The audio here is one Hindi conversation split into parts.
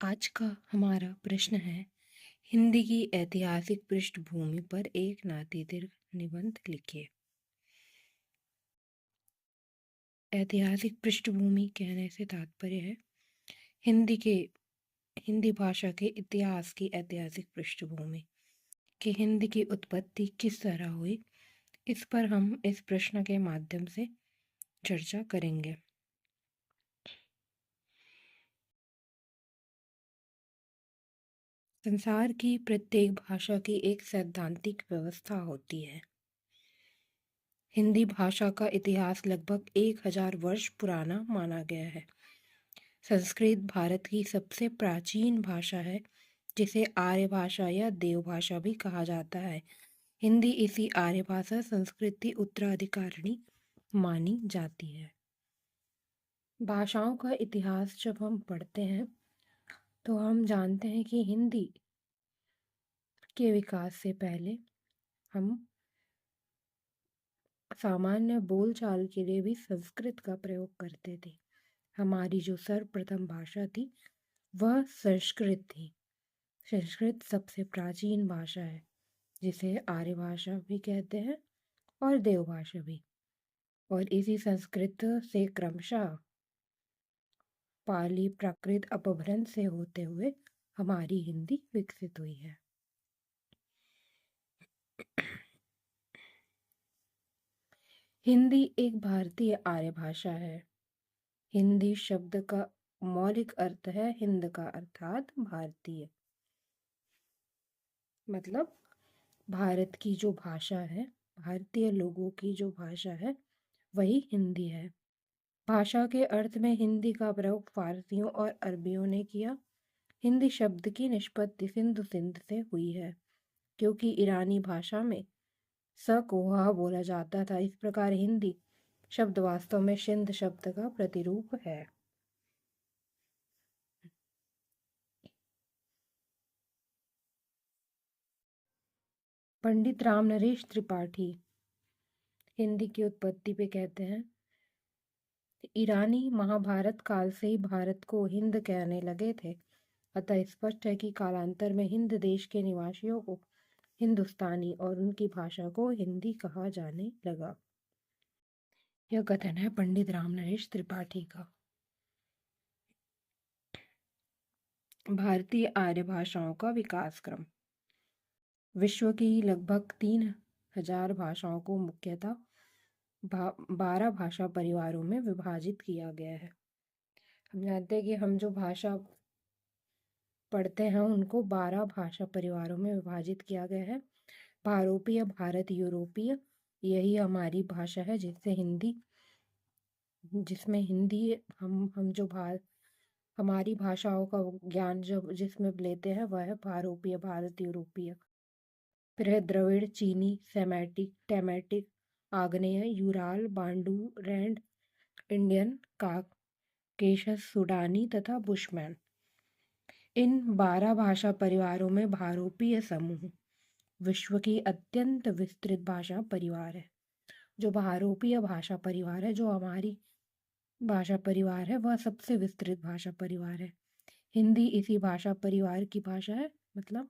आज का हमारा प्रश्न है, हिंदी की ऐतिहासिक पृष्ठभूमि पर एक नातीदीर्घ निबंध लिखिए। ऐतिहासिक पृष्ठभूमि कहने से तात्पर्य है हिंदी के हिंदी भाषा के इतिहास की ऐतिहासिक पृष्ठभूमि कि हिंदी की उत्पत्ति किस तरह हुई। इस पर हम इस प्रश्न के माध्यम से चर्चा करेंगे। संसार की प्रत्येक भाषा की एक सैद्धांतिक व्यवस्था होती है। हिंदी भाषा का इतिहास लगभग 1000 वर्ष पुराना माना गया है। संस्कृत भारत की सबसे प्राचीन भाषा है, जिसे आर्य भाषा या देव भाषा भी कहा जाता है। हिंदी इसी आर्य भाषा संस्कृत की उत्तराधिकारिणी मानी जाती है। भाषाओं का इतिहास जब हम पढ़ते हैं तो हम जानते हैं कि हिंदी के विकास से पहले हम सामान्य बोलचाल के लिए भी संस्कृत का प्रयोग करते थे। हमारी जो सर्वप्रथम भाषा थी वह संस्कृत थी। संस्कृत सबसे प्राचीन भाषा है, जिसे आर्य भाषा भी कहते हैं और देव भाषा भी। और इसी संस्कृत से क्रमशः पाली प्राकृत अपभ्रंश से होते हुए हमारी हिंदी विकसित हुई है। हिंदी एक भारतीय आर्य भाषा है। हिंदी शब्द का मौलिक अर्थ है हिंद का, अर्थात भारतीय। मतलब भारत की जो भाषा है, भारतीय लोगों की जो भाषा है, वही हिंदी है। भाषा के अर्थ में हिंदी का प्रयोग फारसियों और अरबियों ने किया। हिंदी शब्द की निष्पत्ति सिंधु सिंध से हुई है, क्योंकि ईरानी भाषा में स को ह बोला जाता था। इस प्रकार हिंदी शब्द वास्तव में सिंध शब्द का प्रतिरूप है। पंडित राम नरेश त्रिपाठी हिंदी की उत्पत्ति पे कहते हैं, ईरानी महाभारत काल से ही भारत को हिंद कहने लगे थे। अतः स्पष्ट है कि कालांतर में हिंद देश के निवासियों को हिंदुस्तानी और उनकी भाषा को हिंदी कहा जाने लगा। यह कथन है पंडित राम नरेश त्रिपाठी का। भारतीय आर्य भाषाओं का विकास क्रम। विश्व की लगभग 3000 भाषाओं को मुख्यतः 12 भाषा परिवारों में विभाजित किया गया है। हम जानते हैं कि हम जो भाषा पढ़ते हैं उनको 12 भाषा परिवारों में विभाजित किया गया है। भारोपीय, भारत यूरोपीय, यही हमारी भाषा है जिसमें हिंदी हम जो हमारी भाषाओं का ज्ञान जो जिसमें लेते हैं वह है भारोपीय, भारत यूरोपीय। फिर है द्रविड़, चीनी, सेमेटिक, टेमेटिक, आग्नेय, यूराल, बांडू, रैंड, इंडियन, काकेशस, सूडानी तथा बुशमैन। इन 12 भाषा परिवारों में भारोपीय समूह विश्व की अत्यंत विस्तृत भाषा परिवार है। जो भारोपीय भाषा परिवार है, जो हमारी भाषा परिवार है, वह सबसे विस्तृत भाषा परिवार है। हिंदी इसी भाषा परिवार की भाषा है। मतलब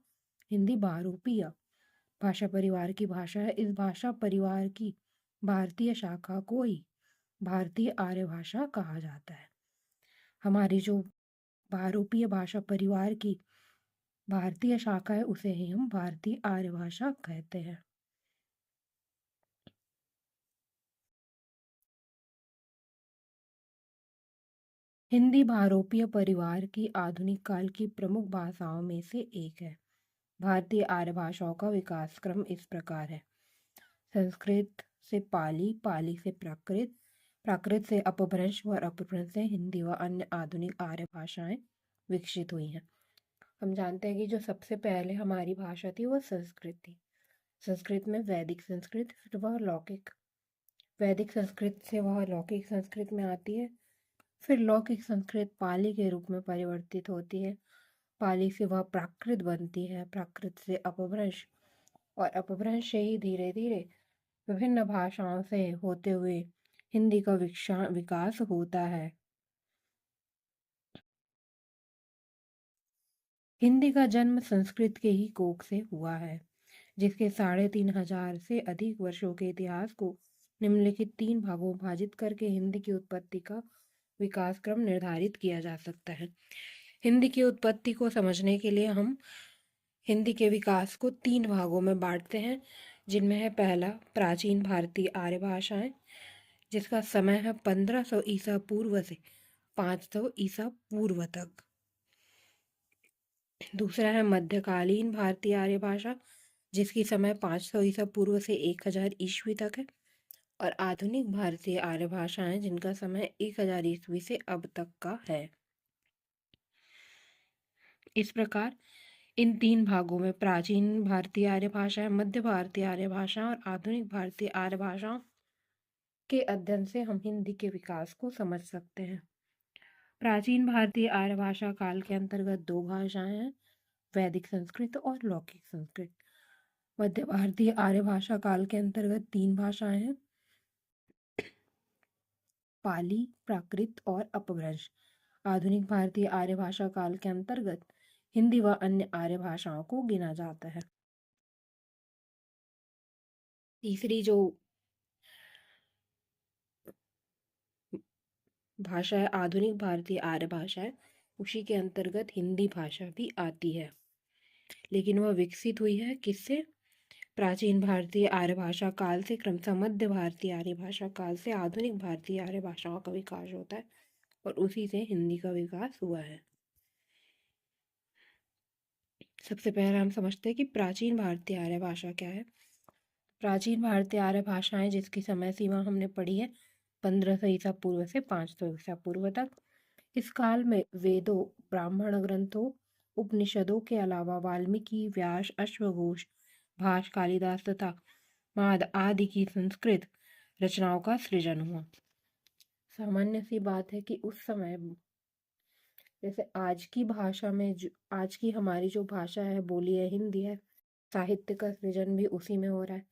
हिंदी भारोपीय भाषा परिवार की भाषा है। इस भाषा परिवार की भारतीय शाखा को ही भारतीय आर्य भाषा कहा जाता है। हमारी जो भारोपीय भाषा परिवार की भारतीय शाखा है उसे ही हम भारतीय आर्य भाषा कहते हैं। हिंदी भारोपीय परिवार की आधुनिक काल की प्रमुख भाषाओं में से एक है। भारतीय आर्य भाषाओं का विकास क्रम इस प्रकार है। संस्कृत से पाली, पाली से प्राकृत, प्राकृत से अपभ्रंश और अपभ्रंश से हिंदी व अन्य आधुनिक आर्य भाषाएं विकसित हुई हैं। हम जानते हैं कि जो सबसे पहले हमारी भाषा थी वह संस्कृत थी। संस्कृत में वैदिक संस्कृत, फिर वह लौकिक, वैदिक संस्कृत से वह लौकिक संस्कृत में आती है। फिर लौकिक संस्कृत पाली के रूप में परिवर्तित होती है। पाली से वह प्राकृत बनती है, प्राकृत से अपभ्रंश, और अपभ्रंश से ही धीरे धीरे विभिन्न भाषाओं से होते हुए हिंदी का विकास होता है। हिंदी का जन्म संस्कृत के ही कोख से हुआ है, जिसके 3,500 से अधिक वर्षों के इतिहास को निम्नलिखित 3 भागों में विभाजित करके हिंदी की उत्पत्ति का विकास क्रम निर्धारित किया जा सकता है। हिंदी की उत्पत्ति को समझने के लिए हम हिंदी के विकास को 3 भागों में बांटते हैं, जिनमें है पहला प्राचीन भारतीय आर्य भाषाएं, जिसका समय है 1500 ईसा पूर्व से 500 ईसा पूर्व तक। दूसरा है मध्यकालीन भारतीय आर्य भाषा, जिसकी समय 500 ईसा पूर्व से 1000 ईस्वी तक है। और आधुनिक भारतीय आर्य भाषाएं, जिनका समय 1000 ईस्वी से अब तक का है। इस प्रकार इन 3 भागों में प्राचीन भारतीय आर्य भाषा, मध्य भारतीय आर्य भाषा और आधुनिक भारतीय आर्य भाषाओं के अध्ययन से हम हिंदी के विकास को समझ सकते हैं। प्राचीन भारतीय आर्य भाषा काल के अंतर्गत 2 भाषाएं हैं, वैदिक संस्कृत और लौकिक संस्कृत। मध्य भारतीय आर्य भाषा काल के अंतर्गत 3 भाषाएं हैं, पाली, प्राकृत और अपभ्रंश। आधुनिक भारतीय आर्य भाषा काल के अंतर्गत हिंदी व अन्य आर्य भाषाओं को गिना जाता है। तीसरी जो भाषा है आधुनिक भारतीय आर्य भाषा है, उसी के अंतर्गत हिंदी भाषा भी आती है, लेकिन वह विकसित हुई है किससे? प्राचीन भारतीय आर्य भाषा काल से क्रमशः मध्य भारतीय आर्य भाषा काल से आधुनिक भारतीय आर्य भाषाओं का विकास होता है और उसी से हिंदी का विकास हुआ है। सबसे पहले हम समझते हैं कि प्राचीन भारतीय आर्य भाषा क्या है। प्राचीन भारतीय आर्य भाषाएं, जिसकी समय सीमा हमने पढ़ी है 1500 ईसा पूर्व से 500 ईसा पूर्व तक। इस काल में वेदों, ब्राह्मण ग्रंथों, उपनिषदों के अलावा वाल्मीकि, व्यास, अश्वघोष, भाष, कालिदास तथा माद आदि की संस्कृत रचनाओं का सृजन हुआ। सामान्य सी बात है कि उस समय जैसे आज की भाषा में आज की हमारी जो भाषा है, बोली है, हिंदी है, साहित्य का सृजन भी उसी में हो रहा है।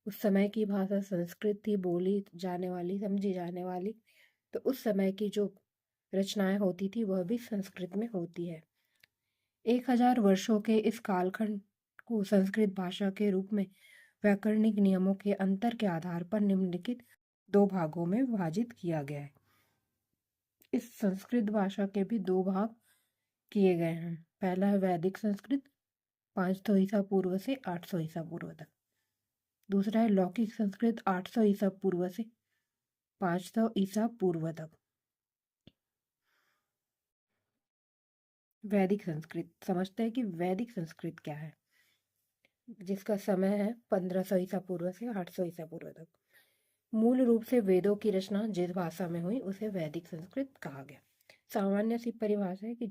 उस समय की भाषा संस्कृत थी, बोली जाने वाली, समझी जाने वाली, तो उस समय की जो रचनाएं होती थी वह भी संस्कृत में होती है। 1000 वर्षों के इस कालखंड को संस्कृत भाषा के रूप में व्याकरणिक नियमों के अंतर के आधार पर निम्नलिखित 2 भागों में विभाजित किया गया है। इस संस्कृत भाषा के भी 2 भाग किए गए हैं। पहला है वैदिक संस्कृत, 500 ईसा पूर्व से 800 ईसा पूर्व तक। दूसरा है लौकिक संस्कृत, 800 ईसा पूर्व से 500 ईसा पूर्व तक। वैदिक संस्कृत समझते हैं कि वैदिक संस्कृत क्या है, जिसका समय है 1500 ईसा पूर्व से 800 ईसा पूर्व तक। मूल रूप से वेदों की रचना जिस भाषा में हुई उसे वैदिक संस्कृत कहा गया। सामान्य सी परिभाषा है कि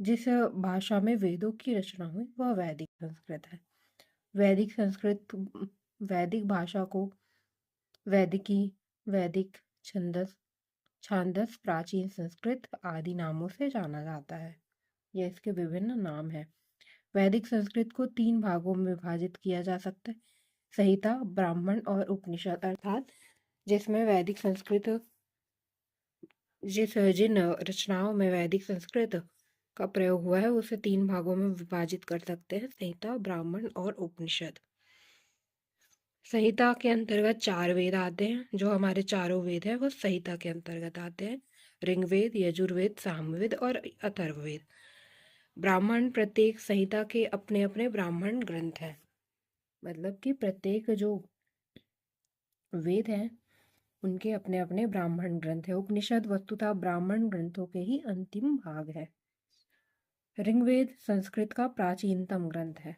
जिस भाषा में वेदों की रचना हुई वह वैदिक संस्कृत है। वैदिक संस्कृत वैदिक भाषा को वैदिकी, वैदिक छंदस, छांदस, प्राचीन संस्कृत आदि नामों से जाना जाता है। यह इसके विभिन्न नाम हैं। वैदिक संस्कृत को 3 भागों में विभाजित किया जा सकता है, संहिता, ब्राह्मण और उपनिषद। अर्थात जिसमें वैदिक संस्कृत जिन रचनाओं में वैदिक संस्कृत का प्रयोग हुआ है उसे 3 भागों में विभाजित कर सकते हैं, संहिता, ब्राह्मण और उपनिषद। संहिता के अंतर्गत 4 वेद आते हैं। जो हमारे चारों वेद हैं वो संहिता के अंतर्गत आते हैं, ऋग्वेद, यजुर्वेद, सामवेद और अथर्ववेद। ब्राह्मण, प्रत्येक संहिता के अपने अपने ब्राह्मण ग्रंथ हैं, मतलब कि प्रत्येक जो वेद हैं उनके अपने अपने ब्राह्मण ग्रंथ है। उपनिषद वस्तुतः ब्राह्मण ग्रंथों के ही अंतिम भाग है। ऋग्वेद संस्कृत का प्राचीनतम ग्रंथ है।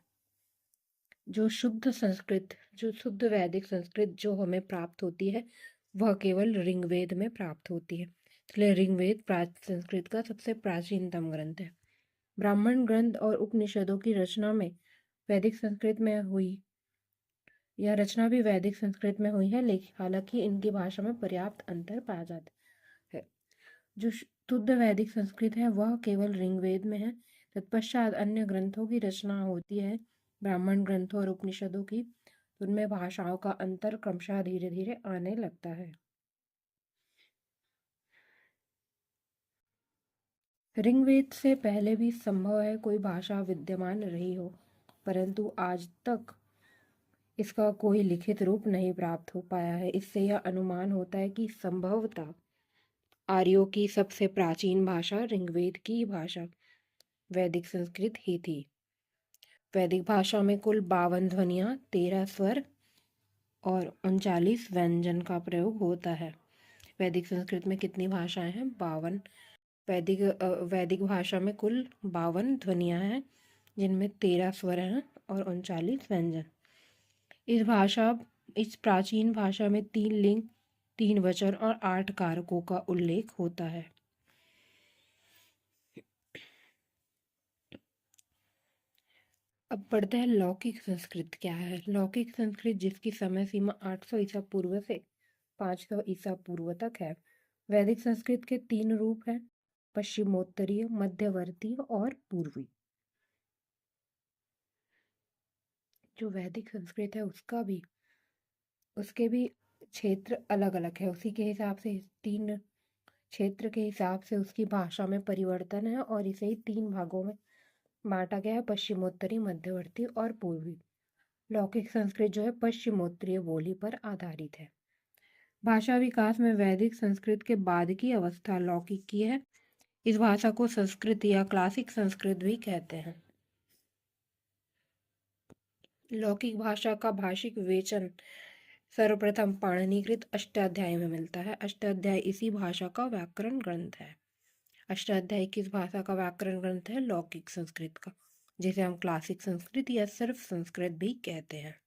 जो शुद्ध वैदिक संस्कृत जो हमें प्राप्त होती है वह केवल ऋग्वेद में प्राप्त होती है, इसलिए ऋग्वेद संस्कृत का सबसे प्राचीनतम ग्रंथ है। ब्राह्मण ग्रंथ और उपनिषदों की रचना में वैदिक संस्कृत में हुई, यह रचना भी वैदिक संस्कृत में हुई है, लेकिन हालांकि इनकी भाषा में पर्याप्त अंतर पाया जाता है। जो शुद्ध वैदिक संस्कृत है वह केवल ऋग्वेद में है। तत्पश्चात अन्य ग्रंथों की रचना होती है, ब्राह्मण ग्रंथों और उपनिषदों की, उनमें भाषाओं का अंतर क्रमशः धीरे धीरे आने लगता है। ऋग्वेद से पहले भी संभव है कोई भाषा विद्यमान रही हो, परंतु आज तक इसका कोई लिखित रूप नहीं प्राप्त हो पाया है। इससे यह अनुमान होता है कि संभवतः आर्यों की सबसे प्राचीन भाषा ऋग्वेद की भाषा वैदिक संस्कृत ही थी। वैदिक भाषा में कुल 52 ध्वनियाँ, 13 स्वर और 39 व्यंजन का प्रयोग होता है। वैदिक संस्कृत में कितनी भाषाएं हैं? 52। वैदिक भाषा में कुल 52 ध्वनियाँ हैं, जिनमें 13 स्वर हैं और 39 व्यंजन। इस प्राचीन भाषा में 3 लिंग, 3 वचन और 8 कारकों का उल्लेख होता है। अब पढ़ते हैं लौकिक संस्कृत क्या है। लौकिक संस्कृत जिसकी समय सीमा 800 ईसा पूर्व से 500 ईसा पूर्व तक है। वैदिक संस्कृत के 3 रूप हैं: पश्चिमोत्तरीय, मध्यवर्ती और पूर्वी। जो वैदिक संस्कृत है उसके भी क्षेत्र अलग अलग है। उसी के हिसाब से 3 क्षेत्र के हिसाब से उसकी भाषा में परिवर्तन है और इसे ही 3 भागों में बांटा गया है: पश्चिमोत्तरी, मध्यवर्ती और पूर्वी। लौकिक संस्कृत जो है पश्चिमोत्तरीय बोली पर आधारित है। भाषा विकास में वैदिक संस्कृत के बाद की अवस्था लौकिक की है। इस भाषा को संस्कृत या क्लासिक संस्कृत भी कहते हैं। लौकिक भाषा का भाषिक विवेचन सर्वप्रथम पाणिनिकृत अष्टाध्यायी में मिलता है। अष्टाध्यायी इसी भाषा का व्याकरण ग्रंथ है। अष्टाध्यायी किस भाषा का व्याकरण ग्रंथ है? लौकिक संस्कृत का, जिसे हम क्लासिक संस्कृत या सिर्फ संस्कृत भी कहते हैं।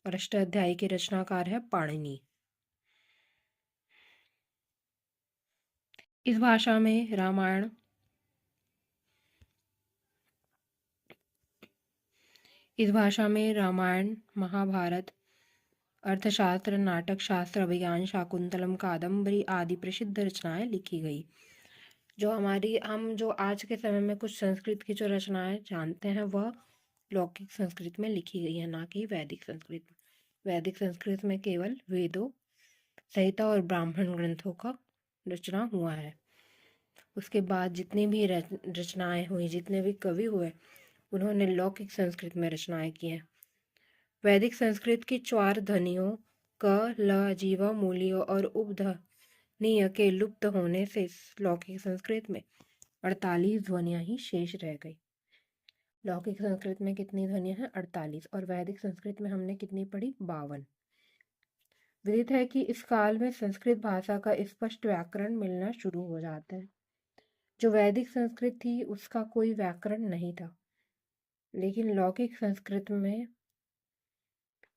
और अष्टाध्यायी के रचनाकार है पाणिनि। इस भाषा में रामायण, महाभारत, अर्थशास्त्र, नाटक शास्त्र, अभिज्ञान शाकुंतलम, कादम्बरी आदि प्रसिद्ध रचनाएं लिखी गई। हम जो आज के समय में कुछ संस्कृत की जो रचनाएं जानते हैं वह लौकिक संस्कृत में लिखी गई है, ना कि वैदिक संस्कृत में। वैदिक संस्कृत में केवल वेदों, संहिता और ब्राह्मण ग्रंथों का रचना हुआ है। उसके बाद जितनी भी रचनाएं हुई, जितने भी कवि हुए, उन्होंने लौकिक संस्कृत में रचनाएं की हैं। वैदिक संस्कृत की 4 ध्वनियों क, ल, जीवा, मूल्य और उपध्वनीय के लुप्त होने से लौकिक संस्कृत में 48 ध्वनियां ही शेष रह गई। लौकिक संस्कृत में कितनी ध्वनियां हैं? 48। और वैदिक संस्कृत में हमने कितनी पढ़ी? 52। विदित है कि इस काल में संस्कृत भाषा का स्पष्ट व्याकरण मिलना शुरू हो जाता है। जो वैदिक संस्कृत थी उसका कोई व्याकरण नहीं था, लेकिन लौकिक संस्कृत में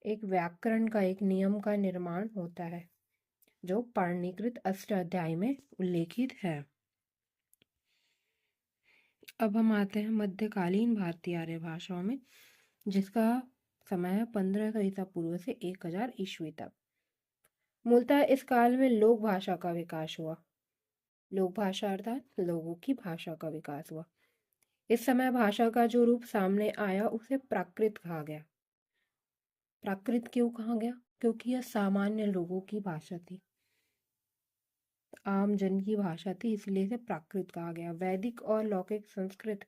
एक व्याकरण का, एक नियम का निर्माण होता है जो पाणिनिकृत अष्टाध्यायी में उल्लेखित है। अब हम आते हैं मध्यकालीन भारतीय आर्य भाषाओं में, जिसका समय है 1500 ईसा पूर्व से 1000 ईस्वी तक। मूलतः इस काल में लोक भाषा का विकास हुआ। लोक भाषा अर्थात लोगों की भाषा का विकास हुआ। इस समय भाषा का जो रूप सामने आया उसे प्राकृत कहा गया। प्राकृत क्यों कहा गया? क्योंकि यह सामान्य लोगों की भाषा थी, आम जन की भाषा थी, इसलिए इसे प्राकृत कहा गया। वैदिक और लौकिक संस्कृत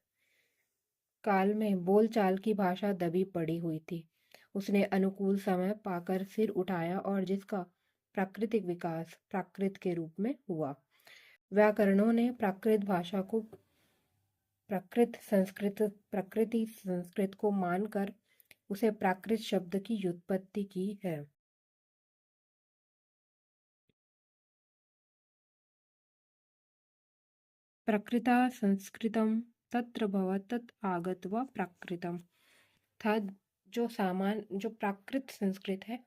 काल में बोलचाल की भाषा दबी पड़ी हुई थी। उसने अनुकूल समय पाकर सिर उठाया और जिसका प्राकृतिक विकास प्राकृत के रूप में हुआ। व्याकरणों ने प्राकृत भाषा को प्रकृति संस्कृत को मानकर उसे प्राकृत शब्द की व्युत्पत्ति की है। प्रकृता संस्कृतम तत्र भवत् तत् आगत्वा प्राकृतम था। जो प्राकृत संस्कृत है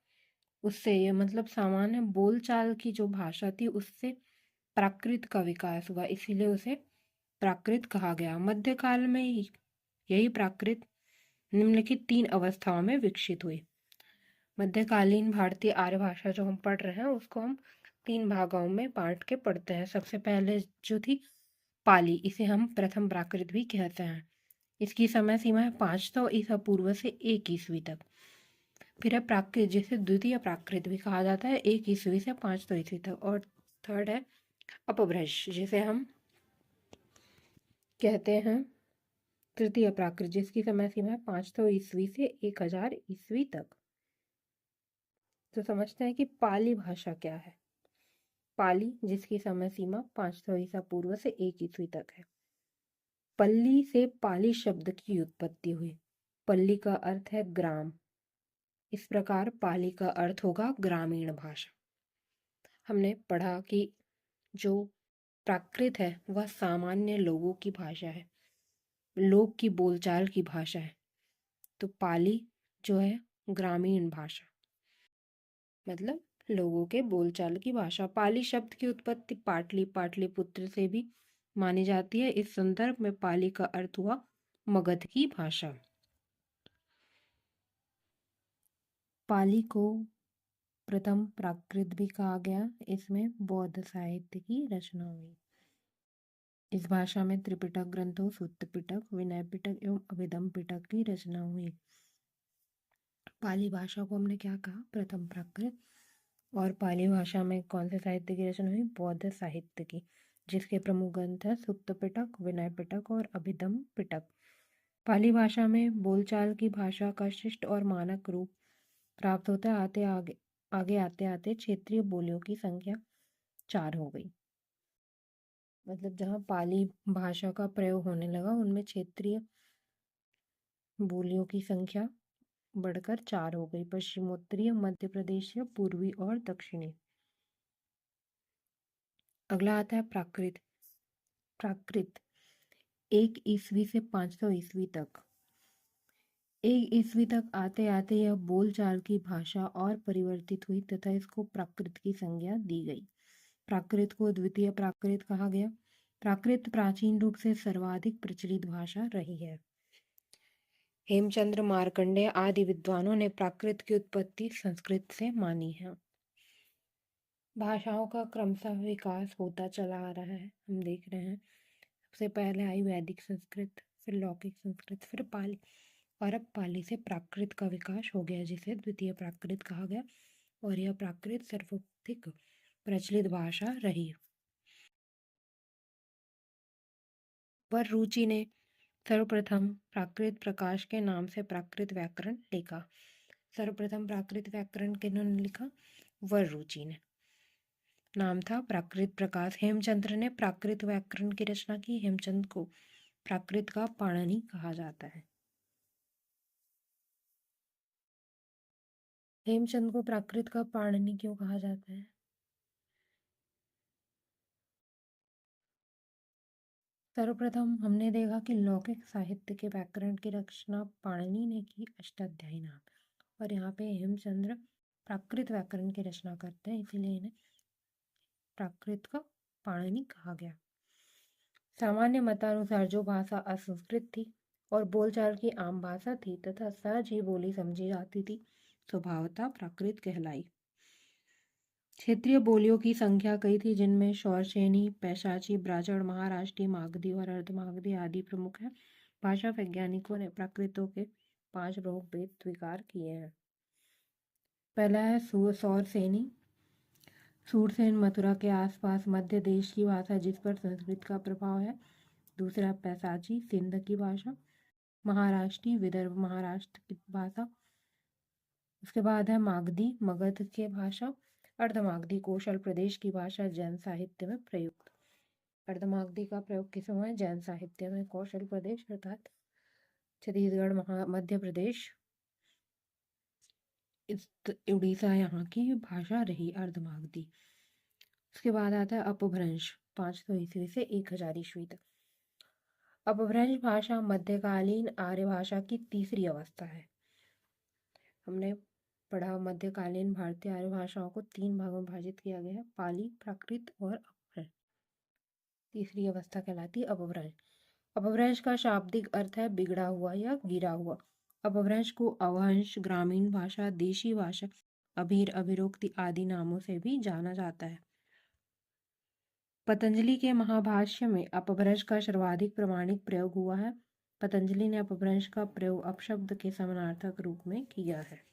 उससे, ये मतलब सामान्य बोलचाल की जो भाषा थी उससे प्राकृत का विकास हुआ, इसीलिए उसे प्राकृत कहा गया। मध्यकाल में यही प्राकृत निम्नलिखित 3 अवस्थाओं में विकसित हुई। मध्यकालीन भारतीय आर्य भाषा जो हम पढ़ रहे हैं उसको हम 3 भागों में बांट के पढ़ते हैं। सबसे पहले जो थी पाली, इसे हम प्रथम प्राकृत भी कहते हैं। इसकी समय सीमा है 500 ईसा पूर्व से 1 ईस्वी तक। फिर है प्राकृत, जिसे द्वितीय प्राकृत भी कहा जाता है, 1 ईस्वी से 500 ईस्वी तक। और थर्ड है अपभ्रंश, जिसे हम कहते हैं तृतीय प्राकृत, जिसकी समय सीमा है 500 ईस्वी से 1000 ईस्वी तक। तो समझते हैं कि पाली भाषा क्या है। पाली, जिसकी समय सीमा 500 ईसा पूर्व से 1 ईस्वी तक है। पल्ली से पाली शब्द की उत्पत्ति हुई। पल्ली का अर्थ है ग्राम, इस प्रकार पाली का अर्थ होगा ग्रामीण भाषा। हमने पढ़ा कि जो प्राकृत है वह सामान्य लोगों की भाषा है, लोग की बोलचाल की भाषा है। तो पाली जो है ग्रामीण भाषा, मतलब लोगों के बोलचाल की भाषा। पाली शब्द की उत्पत्ति पाटली, पाटलिपुत्र से भी मानी जाती है। इस संदर्भ में पाली का अर्थ हुआ मगध की भाषा। पाली को प्रथम प्राकृत भी कहा गया। इसमें बौद्ध साहित्य की रचना हुई। इस भाषा में त्रिपिटक ग्रंथों, सूत्र पिटक, विनय पिटक एवं अभिधम पिटक की रचना हुई। पाली भाषा को हमने क्या कहा, प्रथम प्राकृत। और पाली भाषा में कौन से साहित्य की रचना हुई, बौद्ध साहित्य की, जिसके प्रमुख ग्रंथ है सूक्त पिटक, विनय पिटक और अभिधम पिटक। पाली भाषा में बोलचाल की भाषा का शिष्ट और मानक रूप प्राप्त होता है। आगे आते आते क्षेत्रीय बोलियों की संख्या 4 हो गई। मतलब जहाँ पाली भाषा का प्रयोग होने लगा उनमें क्षेत्रीय बोलियों की संख्या बढ़कर 4 हो गई। पश्चिमोत्तरीय, मध्य प्रदेश, पूर्वी और दक्षिणी। अगला आता है प्राकृत। प्राकृत 1 ईस्वी से 500 ईस्वी तक। 1 ईस्वी तक आते आते यह बोलचाल की भाषा और परिवर्तित हुई तथा इसको प्राकृत की संज्ञा दी गई। प्राकृत को द्वितीय प्राकृत कहा गया। प्राकृत प्राचीन रूप से सर्वाधिक प्रचलित भाषा रही है। हेमचंद्र, मार्कंडेय आदि विद्वानों ने प्राकृत की उत्पत्ति संस्कृत से मानी है। भाषाओं का क्रमशः विकास होता चला आ रहा है, हम देख रहे हैं। सबसे पहले आई वैदिक संस्कृत, फिर लौकिक संस्कृत, फिर पाली, और अब पाली से प्राकृत का विकास हो गया, जिसे द्वितीय प्राकृत कहा गया। और यह प्राकृत सर्वाधिक प्रचलित भाषा रही। पर रुचि ने सर्वप्रथम प्राकृत प्रकाश के नाम से प्राकृत व्याकरण लिखा। सर्वप्रथम प्राकृत व्याकरण किन्होंने लिखा, वर रुचि ने। नाम था प्राकृत प्रकाश। हेमचंद्र ने प्राकृत व्याकरण की रचना की। हेमचंद्र को प्राकृत का पाणिनि कहा जाता है। हेमचंद्र को प्राकृत का पाणिनि क्यों कहा जाता है? सर्वप्रथम हमने देखा कि लौकिक साहित्य के व्याकरण की रचना पाणिनि ने की, अष्टाध्यायी नाम। और यहाँ पे हेमचंद्र प्राकृत व्याकरण की रचना करते हैं, इसीलिए इन्हें प्राकृत का पाणिनि कहा गया। सामान्य मतानुसार जो भाषा असंस्कृत थी और बोलचाल की आम भाषा थी तथा सहज ही बोली समझी जाती थी, स्वभावतः प्राकृत कहलाई। क्षेत्रीय बोलियों की संख्या कई थी, जिनमें शौरसेनी, पैशाची, ब्राह्मण, महाराष्ट्री, मागधी और अर्धमागधी आदि प्रमुख हैं। भाषा वैज्ञानिकों ने प्राकृतों के 5 प्रमुख भेद स्वीकार किए हैं। पहला है शौरसेनी। सूरसेन मथुरा के आसपास मध्य देश की भाषा जिस पर संस्कृत का प्रभाव है। दूसरा पैसाची, सिंध की भाषा। महाराष्ट्री, विदर्भ महाराष्ट्र की भाषा। उसके बाद है मागधी, मगध की भाषा। अर्धमागधी, कौशल प्रदेश की भाषा, जैन साहित्य में प्रयुक्त। अर्धमागधी का प्रयोग किस में? जैन साहित्य में। कौशल प्रदेश अर्थात छत्तीसगढ़, मध्य प्रदेश, उड़ीसा, यहाँ की भाषा रही अर्धमागधी। उसके बाद आता है अपभ्रंश, 500 ईस्वी से 1000 ईस्वी तक। अपभ्रंश भाषा मध्यकालीन आर्य भाषा की तीसरी अवस्था है। हमने पढ़ा मध्यकालीन भारतीय आर्य भाषाओं को 3 भागों में विभाजित किया गया है, पाली, प्राकृत और अपभ्रंश। तीसरी अवस्था कहलाती है अपभ्रंश। अपभ्रंश का शाब्दिक अर्थ है बिगड़ा हुआ या गिरा हुआ। अपभ्रंश को अवहंश, ग्रामीण भाषा, देशी भाषा, अभीर, अभिरोक्ति आदि नामों से भी जाना जाता है। पतंजलि के महाभाष्य में अपभ्रंश का सर्वाधिक प्रमाणिक प्रयोग हुआ है। पतंजलि ने अपभ्रंश का प्रयोग अपशब्द के समानार्थक रूप में किया है।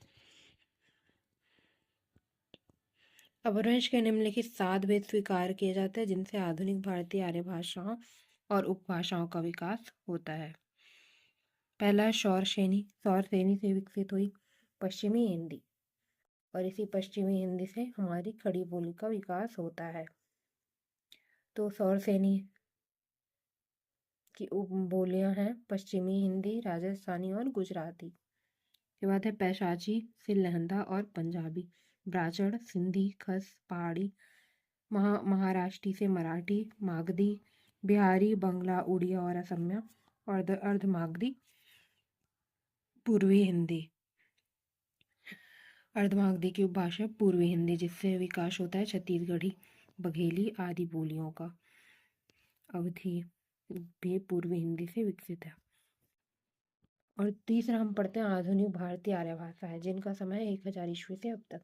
अपभ्रंश के निम्नलिखित 7 भेद स्वीकार किए जाते हैं, जिनसे आधुनिक भारतीय आर्य भाषाओं और उपभाषाओं का विकास होता है। पहला सौर श्रेणी से विकसित हुई पश्चिमी हिंदी, और इसी पश्चिमी हिंदी से हमारी खड़ी बोली का विकास होता है। तो सौर श्रेणी की उप बोलियां हैं पश्चिमी हिंदी, राजस्थानी और गुजराती। के बाद है पैशाची से लहंदा और पंजाबी, ब्राह्मण, सिंधी, खस, पहाड़ी, महाराष्ट्री से मराठी, मागधी, बिहारी, बंगला, उड़िया और असमिया, और अर्धमागधी पूर्वी हिंदी। अर्धमागधी की उपभाषा पूर्वी हिंदी, जिससे विकास होता है छत्तीसगढ़ी, बघेली आदि बोलियों का। अवधि भी पूर्वी हिंदी से विकसित है। और तीसरा हम पढ़ते हैं आधुनिक भारतीय आर्य भाषा है, जिनका समय है 1000 ईस्वी से अब तक।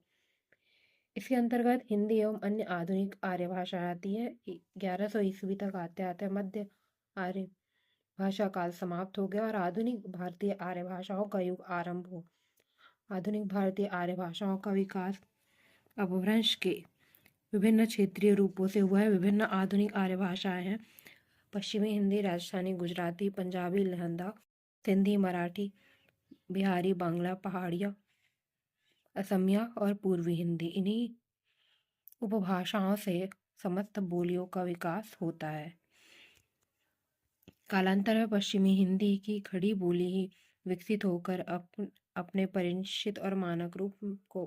इसके अंतर्गत हिंदी एवं अन्य आधुनिक आर्य भाषा आती है। 1100 ईस्वी तक आते आते मध्य आर्य भाषा काल समाप्त हो गया और आधुनिक भारतीय आर्य भाषाओं का युग आरंभ हो। आधुनिक भारतीय आर्य भाषाओं का विकास अपभ्रंश के विभिन्न क्षेत्रीय रूपों से हुआ है। विभिन्न आधुनिक आर्य भाषाएं हैं पश्चिमी हिंदी, राजस्थानी, गुजराती, पंजाबी, लहंदा, सिंधी, मराठी, बिहारी, बांग्ला, पहाड़िया, असमिया और पूर्वी हिंदी। इन्हीं उपभाषाओं से समस्त बोलियों का विकास होता है। कालांतर में पश्चिमी हिंदी की खड़ी बोली ही विकसित होकर अपने परिनिश्चित और मानक रूप को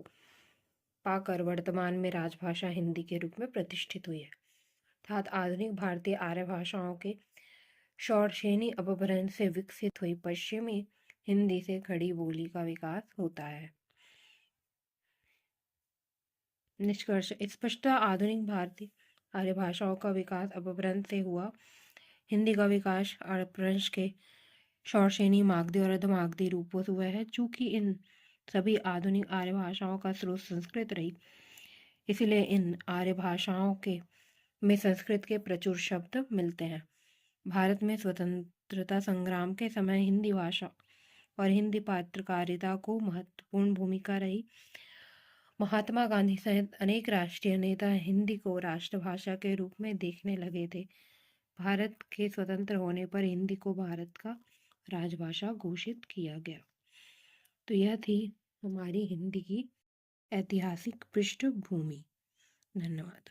पाकर वर्तमान में राजभाषा हिंदी के रूप में प्रतिष्ठित हुई है। अर्थात आधुनिक भारतीय आर्य भाषाओं के षोडशेनी अपभ्रंश से विकसित हुई पश्चिमी हिंदी से खड़ी बोली का विकास होता है। निष्कर्ष, स्पष्टतः आधुनिक भारतीय आर्य भाषाओं का विकास अपभ्रंश से हुआ। हिंदी का विकास अपभ्रंश के षोडशेनी, मागधी और अर्धमागधी रूपों से हुआ है। चूंकि इन सभी आधुनिक आर्य भाषाओं का स्रोत संस्कृत रही, इसलिए इन आर्य भाषाओं के में संस्कृत के प्रचुर शब्द मिलते हैं। भारत में स्वतंत्रता संग्राम के समय हिंदी भाषा और हिंदी पत्रकारिता को महत्वपूर्ण भूमिका रही। महात्मा गांधी सहित अनेक राष्ट्रीय नेता हिंदी को राष्ट्रभाषा के रूप में देखने लगे थे। भारत के स्वतंत्र होने पर हिंदी को भारत का राजभाषा घोषित किया गया। तो यह थी हमारी हिंदी की ऐतिहासिक पृष्ठभूमि। धन्यवाद।